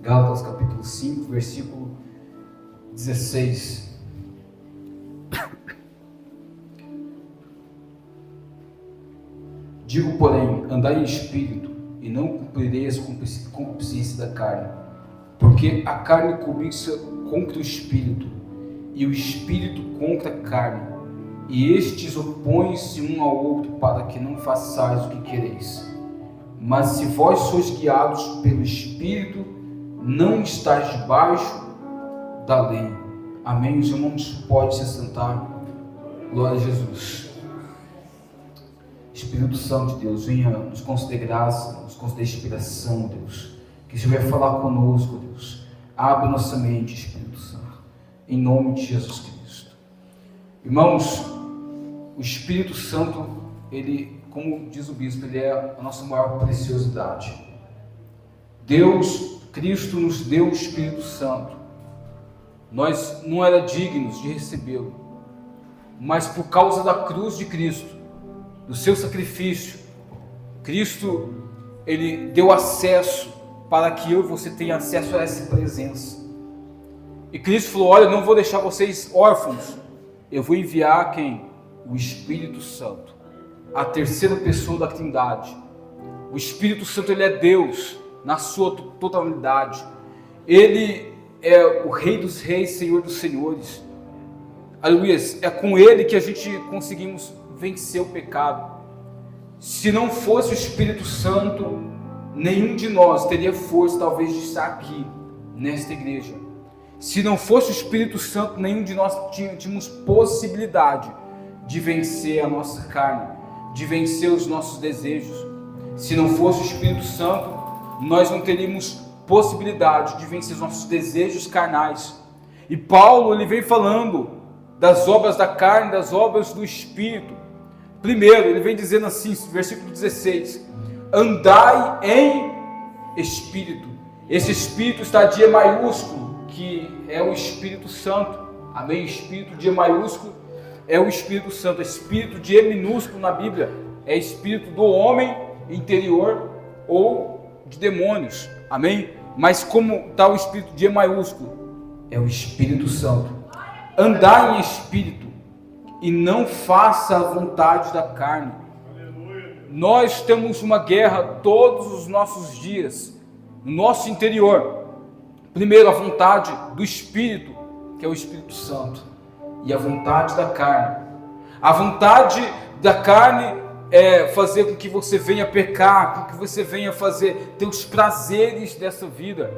Gálatas capítulo 5, versículo 16. Digo, porém, andai em espírito, e não cumprireis a concupiscência da carne, porque a carne cobiça contra o espírito, e o espírito contra a carne, e estes opõem-se um ao outro, para que não façais o que quereis. Mas se vós sois guiados pelo espírito, não estáis debaixo da lei. Amém? Os irmãos podem se sentar. Glória a Jesus. Espírito Santo de Deus, venha nos conceder graça, nos conceder inspiração, Deus. Que o Senhor vai falar conosco, Deus. Abre nossa mente, Espírito Santo. Em nome de Jesus Cristo. Irmãos, o Espírito Santo, ele, como diz o bispo, ele é a nossa maior preciosidade. Deus, Cristo nos deu o Espírito Santo. Nós não éramos dignos de recebê-lo, mas por causa da cruz de Cristo, do seu sacrifício, Cristo, ele deu acesso para que eu e você tenha acesso a essa presença. E Cristo falou: olha, eu não vou deixar vocês órfãos, eu vou enviar quem? O Espírito Santo, a terceira pessoa da Trindade. O Espírito Santo, ele é Deus na sua totalidade. Ele é o Rei dos Reis, Senhor dos Senhores. Aleluia. É com ele que a gente conseguimos vencer o pecado. Se não fosse o Espírito Santo, nenhum de nós teria força talvez de estar aqui nesta igreja. Se não fosse o Espírito Santo, nenhum de nós tínhamos possibilidade de vencer a nossa carne, de vencer os nossos desejos. Se não fosse o Espírito Santo, nós não teríamos possibilidade de vencer os nossos desejos carnais. E Paulo, ele vem falando das obras da carne, das obras do Espírito. Primeiro, ele vem dizendo assim, versículo 16: andai em Espírito. Esse Espírito está de E maiúsculo, que é o Espírito Santo. Amém? Espírito de E maiúsculo é o Espírito Santo. Espírito de E minúsculo na Bíblia é Espírito do homem interior ou de demônios. Amém? Mas como está o Espírito de E maiúsculo? É o Espírito Santo. Andai em Espírito e não faça a vontade da carne. Nós temos uma guerra todos os nossos dias, no nosso interior. Primeiro, a vontade do Espírito, que é o Espírito Santo, e a vontade da carne. A vontade da carne é fazer com que você venha pecar, com que você venha ter os prazeres dessa vida.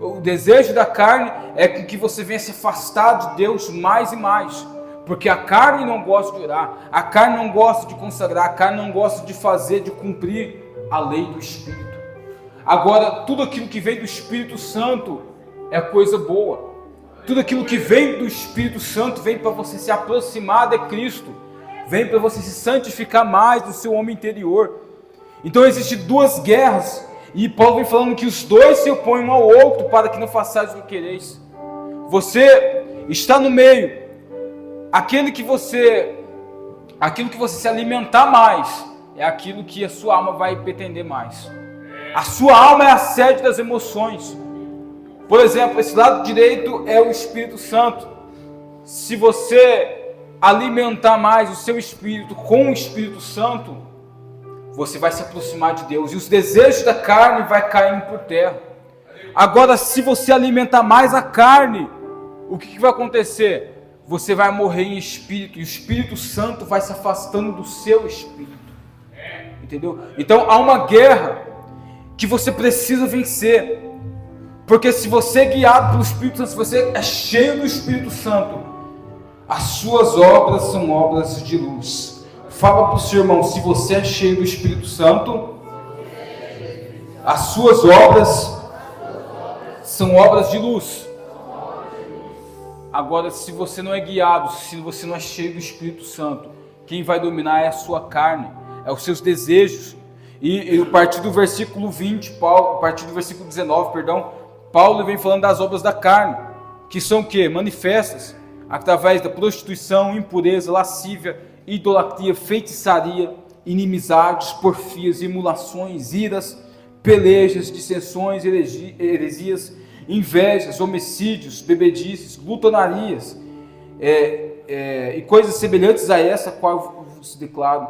O desejo da carne é com que você venha se afastar de Deus mais e mais. Porque a carne não gosta de orar, a carne não gosta de consagrar, a carne não gosta de fazer, de cumprir a lei do Espírito. Agora, tudo aquilo que vem do Espírito Santo é coisa boa. Tudo aquilo que vem do Espírito Santo vem para você se aproximar de Cristo, vem para você se santificar mais do seu homem interior. Então existem duas guerras, e Paulo vem falando que os dois se opõem um ao outro para que não façais o que quereis. Você está no meio. Aquilo que você se alimentar mais, é aquilo que a sua alma vai pretender mais. A sua alma é a sede das emoções. Por exemplo, esse lado direito é o Espírito Santo. Se você alimentar mais o seu espírito com o Espírito Santo, você vai se aproximar de Deus, e os desejos da carne vai caindo por terra. Agora, se você alimentar mais a carne, o que vai acontecer? Você vai morrer em espírito, e o Espírito Santo vai se afastando do seu espírito. Entendeu? Então há uma guerra que você precisa vencer. Porque se você é guiado pelo Espírito Santo, se você é cheio do Espírito Santo, as suas obras são obras de luz. Fala para o seu irmão: se você é cheio do Espírito Santo, as suas obras são obras de luz. Agora, se você não é guiado, se você não é cheio do Espírito Santo, quem vai dominar é a sua carne, é os seus desejos. E a partir do versículo 20, a partir do versículo 19, Paulo vem falando das obras da carne, que são o quê? Manifestas através da prostituição, impureza, lascívia, idolatria, feitiçaria, inimizades, porfias, emulações, iras, pelejas, dissensões, heresias, invejas, homicídios, bebedices, glutonarias, e coisas semelhantes a essa, qual vos declaro,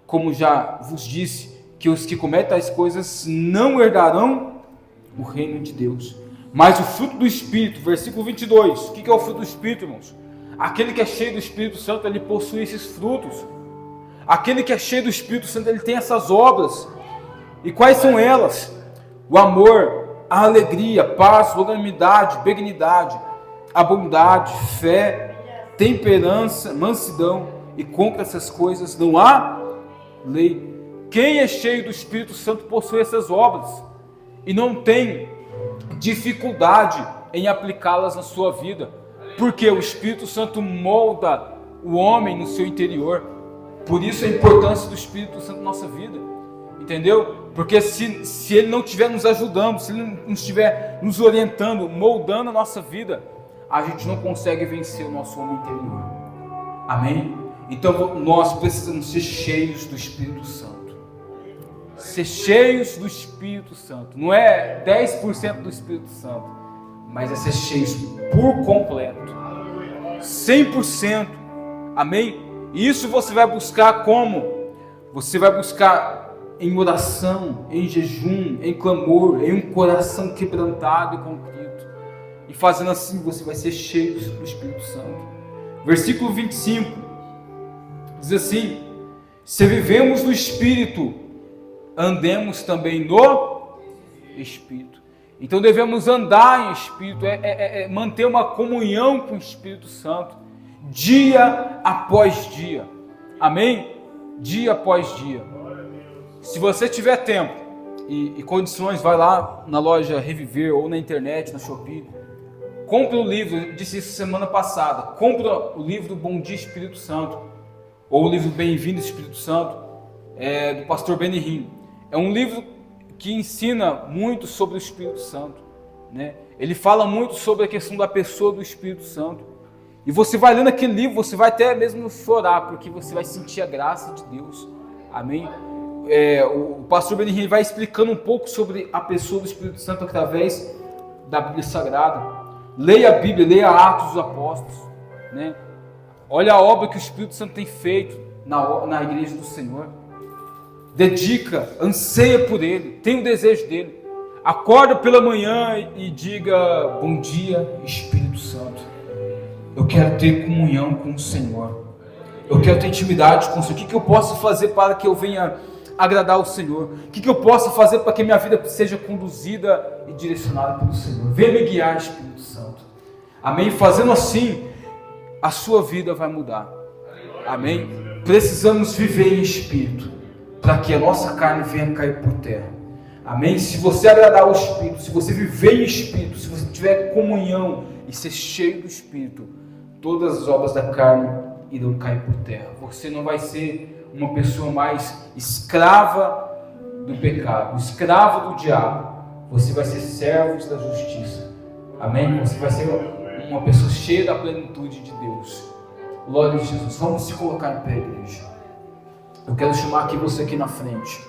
como já vos disse, que os que cometem tais coisas não herdarão o reino de Deus. Mas o fruto do Espírito, versículo 22, o que é o fruto do Espírito, irmãos? Aquele que é cheio do Espírito Santo, ele possui esses frutos. Aquele que é cheio do Espírito Santo, ele tem essas obras. E quais são elas? O amor, a alegria, a paz, longanimidade, benignidade, a bondade, fé, temperança, mansidão, e contra essas coisas não há lei. Quem é cheio do Espírito Santo possui essas obras e não tem dificuldade em aplicá-las na sua vida, porque o Espírito Santo molda o homem no seu interior. Por isso a importância do Espírito Santo na nossa vida, entendeu? Porque se ele não estiver nos ajudando, se ele não estiver nos orientando, moldando a nossa vida, a gente não consegue vencer o nosso homem interior. Amém? Então nós precisamos ser cheios do Espírito Santo. Ser cheios do Espírito Santo. Não é 10% do Espírito Santo, mas é ser cheios por completo. 100%. Amém? E isso você vai buscar como? Você vai buscar em oração, em jejum, em clamor, em um coração quebrantado e contrito. E fazendo assim você vai ser cheio do Espírito Santo. Versículo 25 diz assim: se vivemos no Espírito, andemos também no Espírito. Então devemos andar em Espírito, manter uma comunhão com o Espírito Santo, dia após dia. Amém? Dia após dia. Se você tiver tempo e condições, vai lá na loja Reviver ou na internet, na Shopee. Compre o livro, eu disse isso semana passada. Compre o livro Bom Dia Espírito Santo, ou o livro Bem-vindo Espírito Santo, do pastor Benny Hinn. É um livro que ensina muito sobre o Espírito Santo, né? Ele fala muito sobre a questão da pessoa do Espírito Santo. E você vai lendo aquele livro, você vai até mesmo chorar, porque você vai sentir a graça de Deus. Amém? O pastor Benny Hinn vai explicando um pouco sobre a pessoa do Espírito Santo através da Bíblia Sagrada. Leia a Bíblia, leia Atos dos Apóstolos, né? Olha a obra que o Espírito Santo tem feito na igreja do Senhor. Dedica, anseia por Ele, tem o desejo dEle. Acorda pela manhã e diga: bom dia, Espírito Santo. Eu quero ter comunhão com o Senhor. Eu quero ter intimidade com o Senhor. O que eu posso fazer para que eu venha agradar o Senhor? O que eu posso fazer para que minha vida seja conduzida e direcionada pelo Senhor? Venha me guiar, Espírito Santo. Amém? Fazendo assim, a sua vida vai mudar. Amém? Precisamos viver em Espírito, para que a nossa carne venha cair por terra. Amém? Se você agradar o Espírito, se você viver em Espírito, se você tiver comunhão e ser cheio do Espírito, todas as obras da carne irão cair por terra. Você não vai ser uma pessoa mais escrava do pecado, escravo do diabo. Você vai ser servo da justiça. Amém? Você vai ser uma pessoa cheia da plenitude de Deus. Glória a Jesus. Vamos se colocar em pé, igreja. Eu quero chamar aqui você aqui na frente.